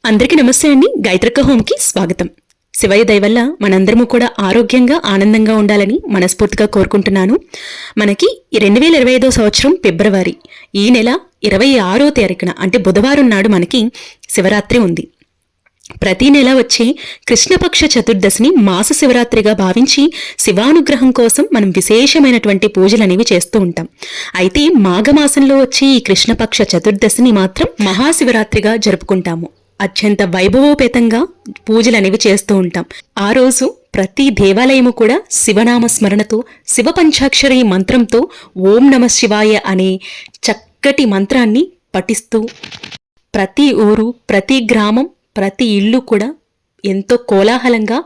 అందరికీ నమస్తే అండి. గాయత్రక్క హోమ్కి స్వాగతం. శివయ్య దయ వల్ల మనందరము కూడా ఆరోగ్యంగా ఆనందంగా ఉండాలని మనస్ఫూర్తిగా కోరుకుంటున్నాను. మనకి 2025 సంవత్సరం ఫిబ్రవరి ఈ నెల 26వ తారీఖున అంటే బుధవారం నాడు మనకి శివరాత్రి ఉంది. ప్రతి నెల వచ్చే కృష్ణపక్ష చతుర్దశిని మాస శివరాత్రిగా భావించి శివానుగ్రహం కోసం మనం విశేషమైనటువంటి పూజలు అనేవి చేస్తూ ఉంటాం. అయితే మాఘమాసంలో వచ్చే ఈ కృష్ణపక్ష చతుర్దశిని మాత్రం మహాశివరాత్రిగా జరుపుకుంటాము. అత్యంత వైభవోపేతంగా పూజలు అనేవి చేస్తూ ఉంటాం. ఆ రోజు ప్రతి దేవాలయము కూడా శివనామ స్మరణతో శివ పంచాక్షరి మంత్రంతో ఓం నమ శివాయ అనే చక్కటి మంత్రాన్ని పఠిస్తూ ప్రతి ఊరు, ప్రతి గ్రామం, ప్రతి ఇల్లు కూడా ఎంతో కోలాహలంగా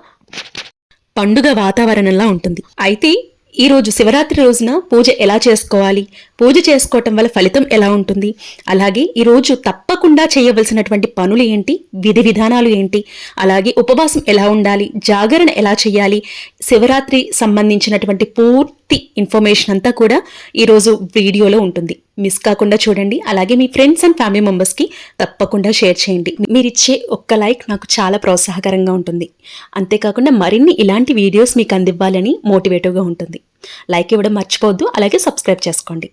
పండుగ వాతావరణంలా ఉంటుంది. అయితే ఈరోజు శివరాత్రి రోజున పూజ ఎలా చేసుకోవాలి, పూజ చేసుకోవటం వల్ల ఫలితం ఎలా ఉంటుంది, అలాగే ఈరోజు తప్పకుండా చేయవలసినటువంటి పనులు ఏంటి, విధి విధానాలు ఏంటి, అలాగే ఉపవాసం ఎలా ఉండాలి, జాగరణ ఎలా చేయాలి, శివరాత్రి సంబంధించినటువంటి పూర్తి ఇన్ఫర్మేషన్ అంతా కూడా ఈరోజు వీడియోలో ఉంటుంది. మిస్ కాకుండా చూడండి. అలాగే మీ ఫ్రెండ్స్ అండ్ ఫ్యామిలీ మెంబర్స్కి తప్పకుండా షేర్ చేయండి. మీరిచ్చే ఒక్క లైక్ నాకు చాలా ప్రోత్సాహకరంగా ఉంటుంది. అంతేకాకుండా మరిన్ని ఇలాంటి వీడియోస్ మీకు అందివ్వాలని మోటివేటివ్గా ఉంటుంది. లైక్ ఇవ్వడం మర్చిపోవద్దు. అలాగే సబ్స్క్రైబ్ చేసుకోండి.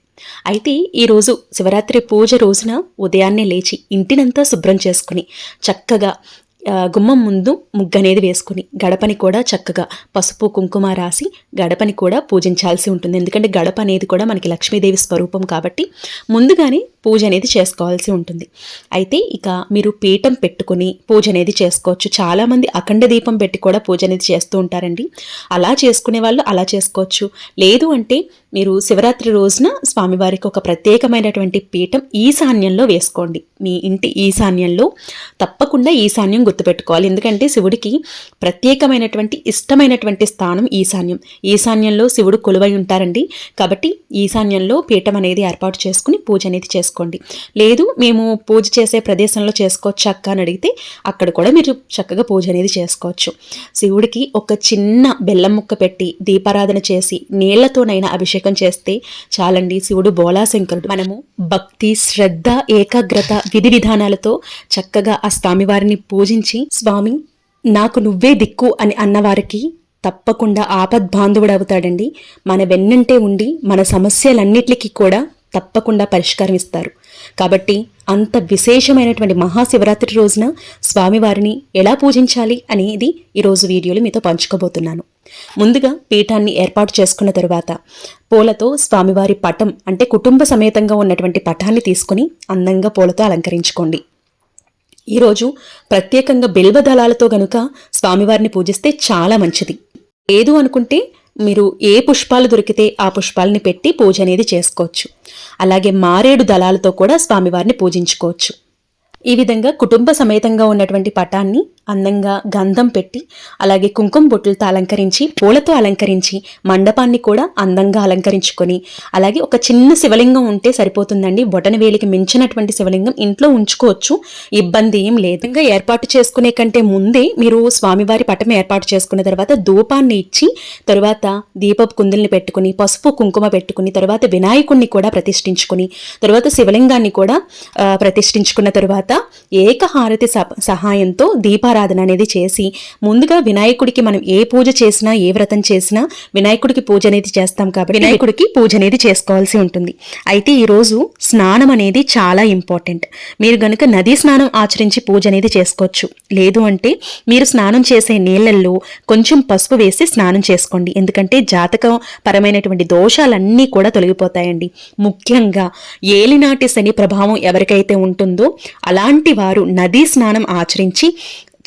అయితే ఈరోజు శివరాత్రి పూజ రోజున ఉదయాన్నే లేచి ఇంటినంతా శుభ్రం చేసుకుని చక్కగా గుమ్మం ముందు ముగ్గు అనేది వేసుకుని గడపని కూడా చక్కగా పసుపు కుంకుమ రాసి గడపని కూడా పూజించాల్సి ఉంటుంది. ఎందుకంటే గడప అనేది కూడా మనకి లక్ష్మీదేవి స్వరూపం కాబట్టి ముందుగానే పూజ అనేది చేసుకోవాల్సి ఉంటుంది. అయితే ఇక మీరు పీఠం పెట్టుకుని పూజ అనేది చేసుకోవచ్చు. చాలామంది అఖండ దీపం పెట్టి కూడా పూజ అనేది చేస్తూ ఉంటారండి. అలా చేసుకునే వాళ్ళు అలా చేసుకోవచ్చు. లేదు అంటే మీరు శివరాత్రి రోజున స్వామివారికి ఒక ప్రత్యేకమైనటువంటి పీఠం ఈశాన్యంలో వేసుకోండి. మీ ఇంటి ఈశాన్యంలో తప్పకుండా ఈశాన్యం గుర్తుపెట్టుకోవాలి. ఎందుకంటే శివుడికి ప్రత్యేకమైనటువంటి ఇష్టమైనటువంటి స్థానం ఈశాన్యం. ఈశాన్యంలో శివుడు కొలువై ఉంటారండి. కాబట్టి ఈశాన్యంలో పీఠం అనేది ఏర్పాటు చేసుకుని పూజ అనేది చేసుకోండి. లేదు మేము పూజ చేసే ప్రదేశంలో చేసుకోవచ్చు అక్క అని అడిగితే అక్కడ కూడా మీరు చక్కగా పూజ అనేది చేసుకోవచ్చు. శివుడికి ఒక చిన్న బెల్లం ముక్క పెట్టి దీపారాధన చేసి నీళ్లతోనైనా అభిషేకం చేస్తే చాలండి. శివుడు బోలాశంకరుడు. మనము భక్తి, శ్రద్ధ, ఏకాగ్రత, విధి విధానాలతో చక్కగా ఆ స్వామివారిని పూజించి స్వామి నాకు నువ్వే దిక్కు అని అన్నవారికి తప్పకుండా ఆపద్బాంధవుడు అవుతాడండి. మన వెన్నంటే ఉండి మన సమస్యలన్నిటికీ కూడా తప్పకుండా పరిష్కారం ఇస్తారు. కాబట్టి అంత విశేషమైనటువంటి మహాశివరాత్రి రోజున స్వామివారిని ఎలా పూజించాలి అనేది ఈరోజు వీడియోలో మీతో పంచుకోబోతున్నాను. ముందుగా పీఠాన్ని ఏర్పాటు చేసుకున్న తరువాత పూలతో స్వామివారి పటం అంటే కుటుంబ సమేతంగా ఉన్నటువంటి పటాన్ని తీసుకుని అందంగా పూలతో అలంకరించుకోండి. ఈరోజు ప్రత్యేకంగా బిల్వ దళాలతో గనుక స్వామివారిని పూజిస్తే చాలా మంచిది. లేదు అనుకుంటే మీరు ఏ పుష్పాలు దొరికితే ఆ పుష్పాలని పెట్టి పూజ అనేది చేసుకోవచ్చు. అలాగే మారేడు దళాలతో కూడా స్వామివారిని పూజించుకోవచ్చు. ఈ విధంగా కుటుంబ సమేతంగా ఉన్నటువంటి పటాన్ని అందంగా గంధం పెట్టి అలాగే కుంకుమ బొట్టులతో అలంకరించి పూలతో అలంకరించి మండపాన్ని కూడా అందంగా అలంకరించుకొని అలాగే ఒక చిన్న శివలింగం ఉంటే సరిపోతుందండి. బొటనవేలికి మించినటువంటి శివలింగం ఇంట్లో ఉంచుకోవచ్చు, ఇబ్బంది ఏం లేదు. ఇంకా ఏర్పాటు చేసుకునే కంటే ముందే మీరు స్వామివారి పటం ఏర్పాటు చేసుకున్న తర్వాత ధూపాన్ని ఇచ్చి తరువాత దీపపు కుందుల్ని పెట్టుకుని పసుపు కుంకుమ పెట్టుకుని తర్వాత వినాయకుడిని కూడా ప్రతిష్ఠించుకుని తర్వాత శివలింగాన్ని కూడా ప్రతిష్ఠించుకున్న తరువాత ఏకహారతి సహాయంతో దీపారాధన అనేది చేసి ముందుగా వినాయకుడికి మనం ఏ పూజ చేసినా ఏ వ్రతం చేసినా వినాయకుడికి పూజ అనేది చేస్తాం కాబట్టి వినాయకుడికి పూజ అనేది చేసుకోవాల్సి ఉంటుంది. అయితే ఈరోజు స్నానం అనేది చాలా ఇంపార్టెంట్. మీరు గనుక నదీ స్నానం ఆచరించి పూజ అనేది చేసుకోవచ్చు. లేదు అంటే మీరు స్నానం చేసే నీళ్లలో కొంచెం పసుపు వేసి స్నానం చేసుకోండి. ఎందుకంటే జాతక పరమైనటువంటి దోషాలన్నీ కూడా తొలగిపోతాయండి. ముఖ్యంగా ఏలినాటి శని ప్రభావం ఎవరికైతే ఉంటుందో అలాంటి వారు నదీ స్నానం ఆచరించి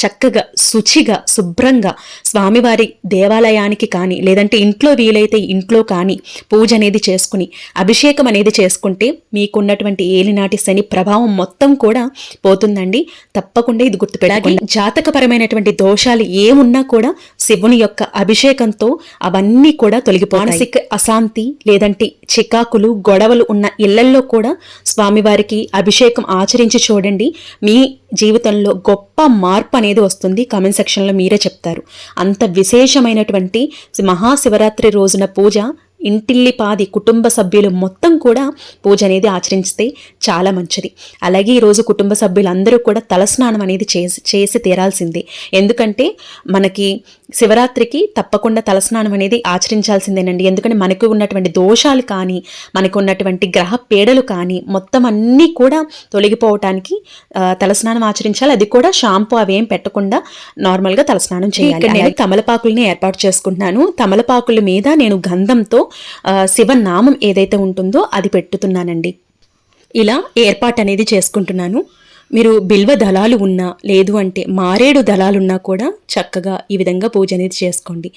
చక్కగా శుచిగా శుభ్రంగా స్వామివారి దేవాలయానికి కానీ లేదంటే ఇంట్లో వీలైతే ఇంట్లో కానీ పూజ అనేది చేసుకుని అభిషేకం అనేది చేసుకుంటే మీకున్నటువంటి ఏలినాటి శని ప్రభావం మొత్తం కూడా పోతుందండి. తప్పకుండా ఇది గుర్తుపెట్టుకోండి. జాతకపరమైనటువంటి దోషాలు ఏమున్నా కూడా శివుని యొక్క అభిషేకంతో అవన్నీ కూడా తొలగిపోతాయి. మానసిక అశాంతి లేదంటే చికాకులు గొడవలు ఉన్న ఇళ్లల్లో కూడా స్వామివారికి అభిషేకం ఆచరించి చూడండి. మీ జీవితంలో గొప్ప మార్పు అనేది వస్తుంది. కామెంట్ సెక్షన్లో మీరే చెప్తారు. అంత విశేషమైనటువంటి మహాశివరాత్రి రోజున పూజ ఇంటిల్లిపాది కుటుంబ సభ్యులు మొత్తం కూడా పూజ అనేది ఆచరిస్తే చాలా మంచిది. అలాగే ఈరోజు కుటుంబ సభ్యులందరూ కూడా తలస్నానం అనేది చేసి తీరాల్సిందే. ఎందుకంటే మనకి శివరాత్రికి తప్పకుండా తలస్నానం అనేది ఆచరించాల్సిందేనండి. ఎందుకంటే మనకు ఉన్నటువంటి దోషాలు కానీ, మనకు ఉన్నటువంటి గ్రహ పీడలు కానీ మొత్తం అన్నీ కూడా తొలగిపోవటానికి తలస్నానం ఆచరించాలి. అది కూడా షాంపూ అవేం పెట్టకుండా నార్మల్గా తలస్నానం చేయాలి. నేను తమలపాకుల్ని ఏర్పాటు చేసుకుంటున్నాను. తమలపాకుల మీద నేను గంధంతో శివనామం ఏదైతే ఉంటుందో అది పెట్టుతున్నానండి. ఇలా ఏర్పాటు అనేది చేసుకుంటున్నాను. మీరు బిల్వ దళాలు ఉన్నా, లేదు అంటే మారేడు దళాలున్నా కూడా చక్కగా ఈ విధంగా పూజ అనేది చేసుకోండి.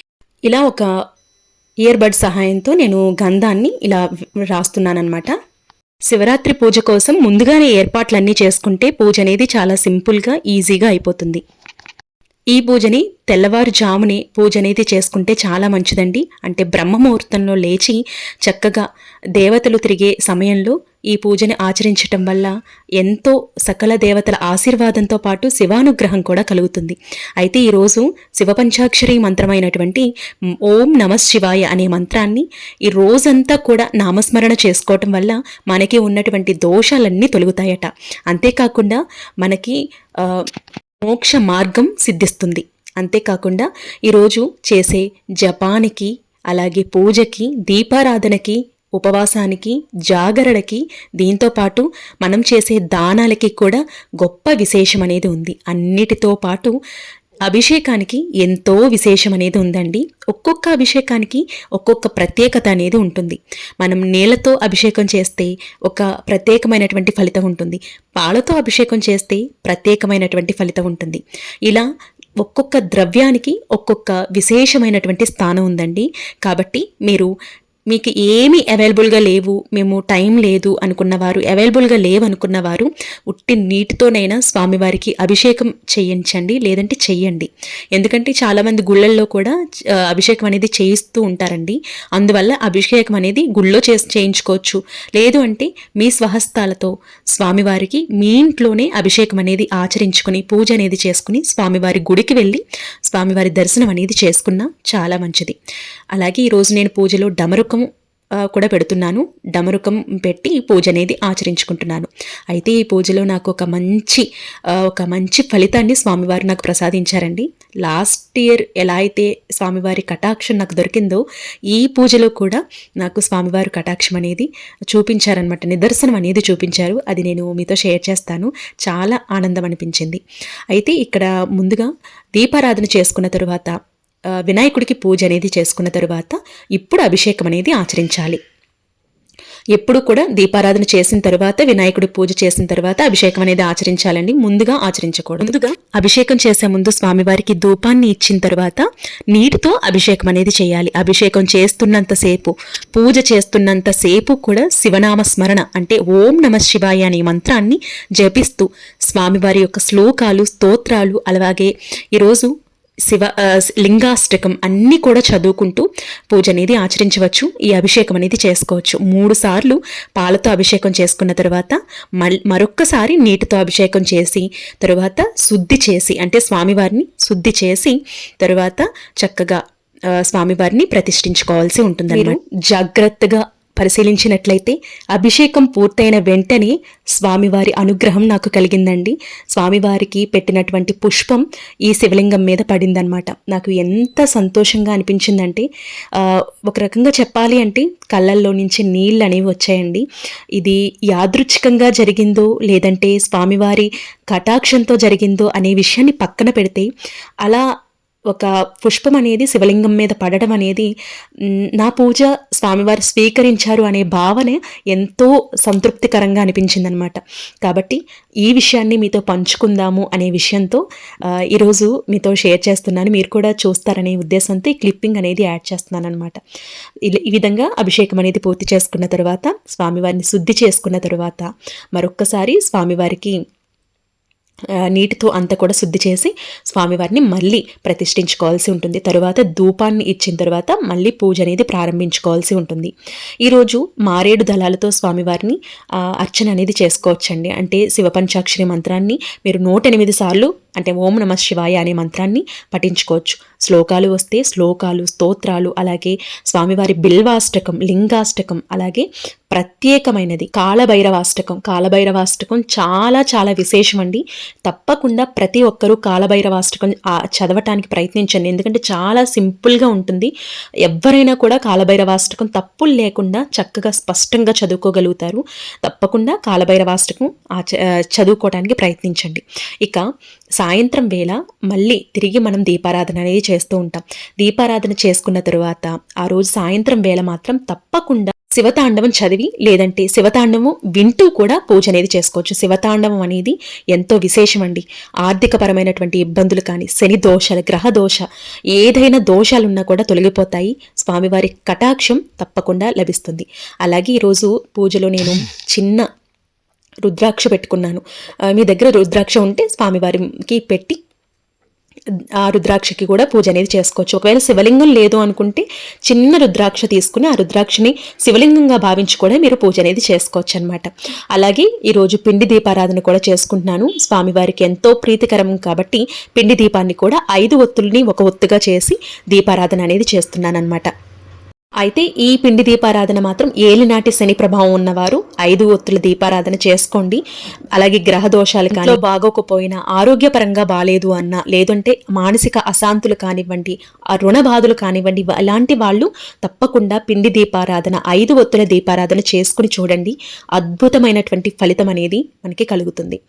ఇలా ఒక ఇయర్బడ్ సహాయంతో నేను గంధాన్ని ఇలా రాస్తున్నానమాట. శివరాత్రి పూజ కోసం ముందుగానే ఏర్పాట్లన్నీ చేసుకుంటే పూజ అనేది చాలా సింపుల్గా ఈజీగా అయిపోతుంది. ఈ పూజని తెల్లవారుజామునే పూజ అనేది చేసుకుంటే చాలా మంచిదండి. అంటే బ్రహ్మముహూర్తంలో లేచి చక్కగా దేవతలు తిరిగే సమయంలో ఈ పూజని ఆచరించటం వల్ల ఎంతో సకల దేవతల ఆశీర్వాదంతో పాటు శివానుగ్రహం కూడా కలుగుతుంది. అయితే ఈరోజు శివపంచాక్షరి మంత్రమైనటువంటి ఓం నమః శివాయ అనే మంత్రాన్ని ఈ రోజంతా కూడా నామస్మరణ చేసుకోవటం వల్ల మనకి ఉన్నటువంటి దోషాలన్నీ తొలగుతాయట. అంతేకాకుండా మనకి మోక్ష మార్గం సిద్ధిస్తుంది. అంతేకాకుండా ఈరోజు చేసే జపానికి, అలాగే పూజకి, దీపారాధనకి, ఉపవాసానికి, జాగరణకి, దీంతోపాటు మనం చేసే దానాలకి కూడా గొప్ప విశేషం అనేది ఉంది. అన్నిటితో పాటు అభిషేకానికి ఎంతో విశేషం అనేది ఉందండి. ఒక్కొక్క అభిషేకానికి ఒక్కొక్క ప్రత్యేకత అనేది ఉంటుంది. మనం నీళ్లతో అభిషేకం చేస్తే ఒక ప్రత్యేకమైనటువంటి ఫలితం ఉంటుంది. పాలతో అభిషేకం చేస్తే ప్రత్యేకమైనటువంటి ఫలితం ఉంటుంది. ఇలా ఒక్కొక్క ద్రవ్యానికి ఒక్కొక్క విశేషమైనటువంటి స్థానం ఉందండి. కాబట్టి మీకు ఏమీ అవైలబుల్గా లేవు, మేము టైం లేదు అనుకున్నవారు, అవైలబుల్గా లేవు అనుకున్నవారు ఉట్టి నీటితోనైనా స్వామివారికి అభిషేకం చేయించండి, లేదంటే చెయ్యండి. ఎందుకంటే చాలామంది గుళ్ళల్లో కూడా అభిషేకం అనేది చేయిస్తూ ఉంటారండి. అందువల్ల అభిషేకం అనేది గుళ్ళో చేయించుకోవచ్చు. లేదు అంటే మీ స్వహస్తాలతో స్వామివారికి మీ ఇంట్లోనే అభిషేకం అనేది ఆచరించుకుని పూజ అనేది చేసుకుని స్వామివారి గుడికి వెళ్ళి స్వామివారి దర్శనం అనేది చేసుకున్నా చాలా మంచిది. అలాగే ఈరోజు నేను పూజలో డమరుకం కూడా పెడుతున్నాను. డమరుకం పెట్టి పూజ అనేది ఆచరించుకుంటున్నాను. అయితే ఈ పూజలో నాకు ఒక మంచి ఫలితాన్ని స్వామివారు నాకు ప్రసాదించారండి. లాస్ట్ ఇయర్ ఎలా అయితే స్వామివారి కటాక్షం నాకు దొరికిందో ఈ పూజలో కూడా నాకు స్వామివారి కటాక్షం అనేది చూపించారనమాట, నిదర్శనం అనేది చూపించారు. అది నేను మీతో షేర్ చేస్తాను. చాలా ఆనందం అనిపించింది. అయితే ఇక్కడ ముందుగా దీపారాధన చేసుకున్న తరువాత వినాయకుడికి పూజ అనేది చేసుకున్న తరువాత ఇప్పుడు అభిషేకం అనేది ఆచరించాలి. ఎప్పుడు కూడా దీపారాధన చేసిన తర్వాత, వినాయకుడి పూజ చేసిన తర్వాత అభిషేకం అనేది ఆచరించాలండి. ముందుగా ఆచరించకూడదు. ముందుగా అభిషేకం చేసే ముందు స్వామివారికి ధూపాన్ని ఇచ్చిన తర్వాత నీటితో అభిషేకం అనేది చేయాలి. అభిషేకం చేస్తున్నంతసేపు, పూజ చేస్తున్నంతసేపు కూడా శివనామ స్మరణ అంటే ఓం నమః శివాయ అనే మంత్రాన్ని జపిస్తూ స్వామివారి యొక్క శ్లోకాలు, స్తోత్రాలు, అలాగే ఈరోజు లింగాష్టకం అన్నీ కూడా చదువుకుంటూ పూజ అనేది ఆచరించవచ్చు. ఈ అభిషేకం అనేది చేసుకోవచ్చు. 3 సార్లు పాలతో అభిషేకం చేసుకున్న తర్వాత మరొక్కసారి నీటితో అభిషేకం చేసి తరువాత శుద్ధి చేసి, అంటే స్వామివారిని శుద్ధి చేసి తరువాత చక్కగా స్వామివారిని ప్రతిష్ఠించుకోవాల్సి ఉంటుందన్నమాట. జాగ్రత్తగా పరిశీలించినట్లయితే అభిషేకం పూర్తయిన వెంటనే స్వామివారి అనుగ్రహం నాకు కలిగిందండి. స్వామివారికి పెట్టినటువంటి పుష్పం ఈ శివలింగం మీద పడిందనమాట. నాకు ఎంత సంతోషంగా అనిపించిందంటే ఒక రకంగా చెప్పాలి అంటే కళ్ళల్లో నుంచి నీళ్ళు అనేవి వచ్చాయండి. ఇది యాదృచ్ఛికంగా జరిగిందో లేదంటే స్వామివారి కటాక్షంతో జరిగిందో అనే విషయాన్ని పక్కన పెడితే అలా ఒక పుష్పం అనేది శివలింగం మీద పడడం అనేది నా పూజ స్వామివారు స్వీకరించారు అనే భావన ఎంతో సంతృప్తికరంగా అనిపించిందనమాట. కాబట్టి ఈ విషయాన్ని మీతో పంచుకుందాము అనే విషయంతో ఈరోజు మీతో షేర్ చేస్తున్నాను. మీరు కూడా చూస్తారనే ఉద్దేశంతో ఈ క్లిప్పింగ్ అనేది యాడ్ చేస్తున్నాను అనమాట. ఈ విధంగా అభిషేకం అనేది పూర్తి చేసుకున్న తర్వాత, స్వామివారిని శుద్ధి చేసుకున్న తర్వాత మరొక్కసారి స్వామివారికి నీటితో అంతా కూడా శుద్ధి చేసి స్వామివారిని మళ్ళీ ప్రతిష్ఠించుకోవాల్సి ఉంటుంది. తరువాత ధూపాన్ని ఇచ్చిన తర్వాత మళ్ళీ పూజ అనేది ప్రారంభించుకోవాల్సి ఉంటుంది. ఈరోజు మారేడు దళాలతో స్వామివారిని అర్చన అనేది చేసుకోవచ్చండి. అంటే శివపంచాక్షరి మంత్రాన్ని మీరు 108 సార్లు అంటే ఓం నమ శివాయ అనే మంత్రాన్ని పఠించుకోవచ్చు. శ్లోకాలు వస్తే శ్లోకాలు, స్తోత్రాలు, అలాగే స్వామివారి బిల్వాష్టకం, లింగాష్టకం, అలాగే ప్రత్యేకమైనది కాలభైరవాష్టకం. కాలభైరవాష్టకం చాలా చాలా విశేషం అండి. తప్పకుండా ప్రతి ఒక్కరూ కాలభైరవాష్టకం చదవటానికి ప్రయత్నించండి. ఎందుకంటే చాలా సింపుల్గా ఉంటుంది. ఎవరైనా కూడా కాలభైరవాష్టకం తప్పులు లేకుండా చక్కగా స్పష్టంగా చదువుకోగలుగుతారు. తప్పకుండా కాలభైరవాష్టకం చదువుకోవడానికి ప్రయత్నించండి. ఇక సాయంత్రం వేళ మళ్ళీ తిరిగి మనం దీపారాధన అనేది చేస్తూ ఉంటాం. దీపారాధన చేసుకున్న తరువాత ఆ రోజు సాయంత్రం వేళ మాత్రం తప్పకుండా శివతాండవం చదివి లేదంటే శివతాండవం వింటూ కూడా పూజ అనేది చేసుకోవచ్చు. శివతాండవం అనేది ఎంతో విశేషమండి. ఆర్థికపరమైనటువంటి ఇబ్బందులు కానీ, శని దోషాలు, గ్రహ దోష, ఏదైనా దోషాలున్నా కూడా తొలగిపోతాయి. స్వామివారి కటాక్షం తప్పకుండా లభిస్తుంది. అలాగే ఈరోజు పూజలో నేను చిన్న రుద్రాక్ష పెట్టుకున్నాను. మీ దగ్గర రుద్రాక్ష ఉంటే స్వామివారికి పెట్టి ఆ రుద్రాక్షకి కూడా పూజ అనేది చేసుకోవచ్చు. ఒకవేళ శివలింగం లేదు అనుకుంటే చిన్న రుద్రాక్ష తీసుకుని ఆ రుద్రాక్షని శివలింగంగా భావించి కూడా మీరు పూజ అనేది చేసుకోవచ్చు అనమాట. అలాగే ఈరోజు పిండి దీపారాధన కూడా చేసుకుంటున్నాను. స్వామివారికి ఎంతో ప్రీతికరం కాబట్టి పిండి దీపాన్ని కూడా 5 ఒత్తుల్ని ఒక ఒత్తుగా చేసి దీపారాధన అనేది చేస్తున్నాను అనమాట. అయితే ఈ పిండి దీపారాధన మాత్రం ఏలినాటి శని ప్రభావం ఉన్నవారు 5 ఒత్తుల దీపారాధన చేసుకోండి. అలాగే గ్రహ దోషాలు కానీ, బాగోకపోయినా, ఆరోగ్యపరంగా బాలేదు అన్నా, లేదంటే మానసిక అశాంతులు కానివ్వండి, ఆ రుణ బాధలు కానివ్వండి, అలాంటి వాళ్ళు తప్పకుండా పిండి దీపారాధన 5 ఒత్తుల దీపారాధన చేసుకుని చూడండి. అద్భుతమైనటువంటి ఫలితం అనేది మనకి కలుగుతుంది.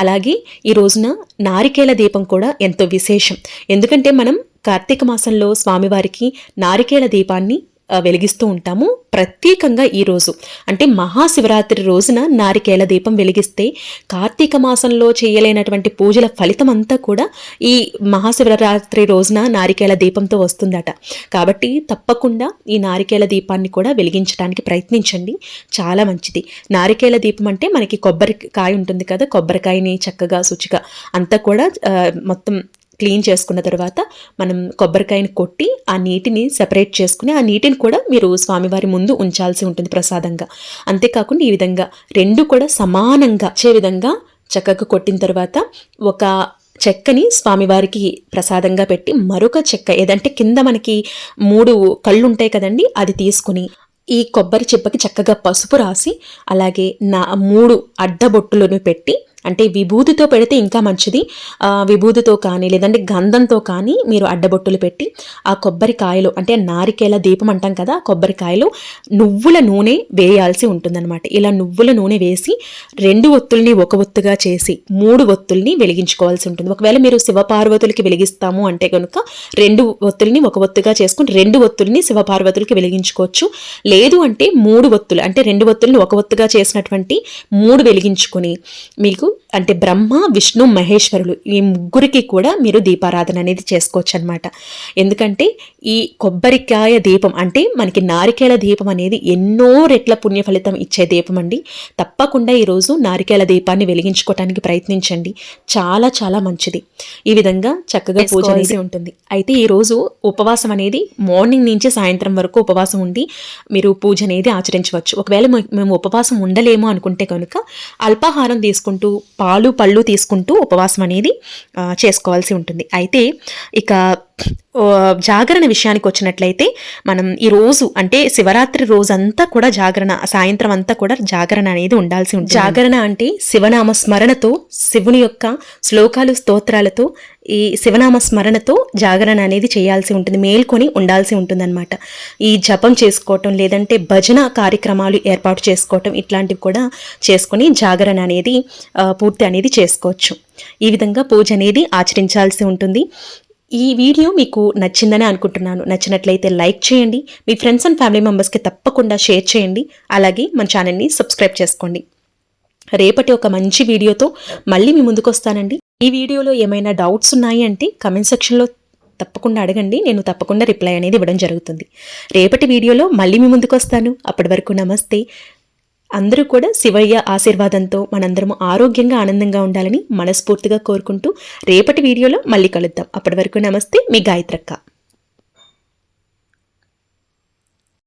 అలాగే ఈ రోజున నారికేల దీపం కూడా ఎంతో విశేషం. ఎందుకంటే మనం కార్తీక మాసంలో స్వామివారికి నారికేల దీపాన్ని వెలిగిస్తూ ఉంటాము. ప్రత్యేకంగా ఈరోజు అంటే మహాశివరాత్రి రోజున నారికేల దీపం వెలిగిస్తే కార్తీక మాసంలో చేయలేనటువంటి పూజల ఫలితం అంతా కూడా ఈ మహాశివరాత్రి రోజున నారికేల దీపంతో వస్తుందట. కాబట్టి తప్పకుండా ఈ నారికేల దీపాన్ని కూడా వెలిగించడానికి ప్రయత్నించండి. చాలా మంచిది. నారికేల దీపం అంటే మనకి కొబ్బరికాయ ఉంటుంది కదా, కొబ్బరికాయని చక్కగా శుచిగా అంతా కూడా మొత్తం క్లీన్ చేసుకున్న తర్వాత మనం కొబ్బరికాయని కొట్టి ఆ నీటిని సెపరేట్ చేసుకుని ఆ నీటిని కూడా మీరు స్వామివారి ముందు ఉంచాల్సి ఉంటుంది ప్రసాదంగా. అంతేకాకుండా ఈ విధంగా 2 కూడా సమానంగా వచ్చే విధంగా చక్కగా కొట్టిన తర్వాత ఒక చెక్కని స్వామివారికి ప్రసాదంగా పెట్టి మరొక చెక్క ఏదంటే కింద మనకి 3 కళ్ళు ఉంటాయి కదండి, అది తీసుకుని ఈ కొబ్బరి చిప్పకి చక్కగా పసుపు రాసి అలాగే 3 అడ్డబొట్టులను పెట్టి, అంటే విభూతితో పెడితే ఇంకా మంచిది. విభూతితో కానీ లేదంటే గంధంతో కానీ మీరు అడ్డబొట్టులు పెట్టి ఆ కొబ్బరికాయలు అంటే నారికేల దీపం అంటాం కదా, కొబ్బరికాయలు నువ్వుల నూనె వేయాల్సి ఉంటుందన్నమాట. ఇలా నువ్వుల నూనె వేసి 2 ఒత్తుల్ని ఒక ఒత్తుగా చేసి 3 ఒత్తుల్ని వెలిగించుకోవాల్సి ఉంటుంది. ఒకవేళ మీరు శివపార్వతులకి వెలిగిస్తాము అంటే కనుక 2 ఒత్తుల్ని ఒక ఒత్తుగా చేసుకుని 2 ఒత్తుల్ని శివపార్వతులకి వెలిగించుకోవచ్చు. లేదు అంటే 3 ఒత్తులు అంటే 2 ఒత్తుల్ని ఒక ఒత్తుగా చేసినటువంటి 3 వెలిగించుకొని మీకు అంటే బ్రహ్మ, విష్ణు, మహేశ్వరులు ఈ ముగ్గురికి కూడా మీరు దీపారాధన అనేది చేసుకోవచ్చు అనమాట. ఎందుకంటే ఈ కొబ్బరికాయ దీపం అంటే మనకి నారికేల దీపం అనేది ఎన్నో రెట్ల పుణ్య ఫలితం ఇచ్చే దీపం అండి. తప్పకుండా ఈరోజు నారికేల దీపాన్ని వెలిగించుకోవడానికి ప్రయత్నించండి. చాలా చాలా మంచిది. ఈ విధంగా చక్కగా పూజ అనేది ఉంటుంది. అయితే ఈరోజు ఉపవాసం అనేది మార్నింగ్ నుంచి సాయంత్రం వరకు ఉపవాసం ఉండి మీరు పూజ అనేది ఆచరించవచ్చు. ఒకవేళ మేము ఉపవాసం ఉండలేము అనుకుంటే కనుక అల్పాహారం తీసుకుంటూ పాలు పళ్ళు తీసుకుంటూ ఉపవాసం అనేది చేసుకోవాల్సి ఉంటుంది. అయితే ఇక జాగరణ విషయానికి వచ్చినట్లయితే మనం ఈరోజు అంటే శివరాత్రి రోజంతా కూడా జాగరణ, సాయంత్రం అంతా కూడా జాగరణ అనేది ఉండాల్సి ఉంటుంది. జాగరణ అంటే శివనామ స్మరణతో, శివుని యొక్క శ్లోకాలు స్తోత్రాలతో, ఈ శివనామ స్మరణతో జాగరణ అనేది చేయాల్సి ఉంటుంది, మేల్కొని ఉండాల్సి ఉంటుంది అనమాట. ఈ జపం చేసుకోవటం లేదంటే భజన కార్యక్రమాలు ఏర్పాటు చేసుకోవటం ఇట్లాంటివి కూడా చేసుకొని జాగరణ అనేది పూర్తి అనేది చేసుకోవచ్చు. ఈ విధంగా పూజ అనేది ఆచరించాల్సి ఉంటుంది. ఈ వీడియో మీకు నచ్చిందని అనుకుంటున్నాను. నచ్చినట్లయితే లైక్ చేయండి, మీ ఫ్రెండ్స్ అండ్ ఫ్యామిలీ మెంబర్స్కి తప్పకుండా షేర్ చేయండి. అలాగే మన ఛానల్ని సబ్స్క్రైబ్ చేసుకోండి. రేపటి ఒక మంచి వీడియోతో మళ్ళీ మీ ముందుకు వస్తానండి. ఈ వీడియోలో ఏమైనా డౌట్స్ ఉన్నాయి అంటే కమెంట్ సెక్షన్లో తప్పకుండా అడగండి, నేను తప్పకుండా రిప్లై అనేది ఇవ్వడం జరుగుతుంది. రేపటి వీడియోలో మళ్ళీ మీ ముందుకు వస్తాను. అప్పటి వరకు నమస్తే. అందరూ కూడా శివయ్య ఆశీర్వాదంతో మనందరం ఆరోగ్యంగా ఆనందంగా ఉండాలని మనస్ఫూర్తిగా కోరుకుంటూ రేపటి వీడియోలో మళ్ళీ కలుద్దాం. అప్పటి వరకు నమస్తే, మీ గాయత్రక్క.